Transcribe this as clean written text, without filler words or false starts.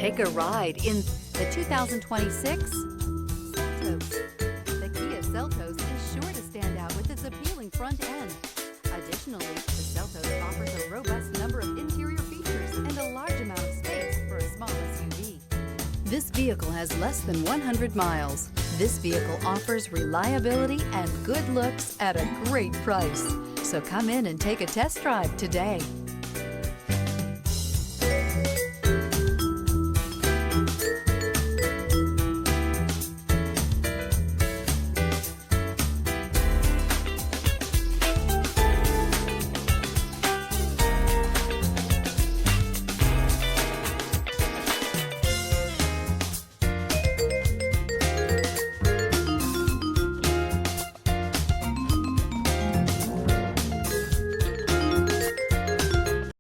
Take a ride in the 2026 Seltos. The Kia Seltos is sure to stand out with its appealing front end. Additionally, the Seltos offers a robust number of interior features and a large amount of space for a small SUV. This vehicle has less than 100 miles. This vehicle offers reliability and good looks at a great price. So come in and take a test drive today.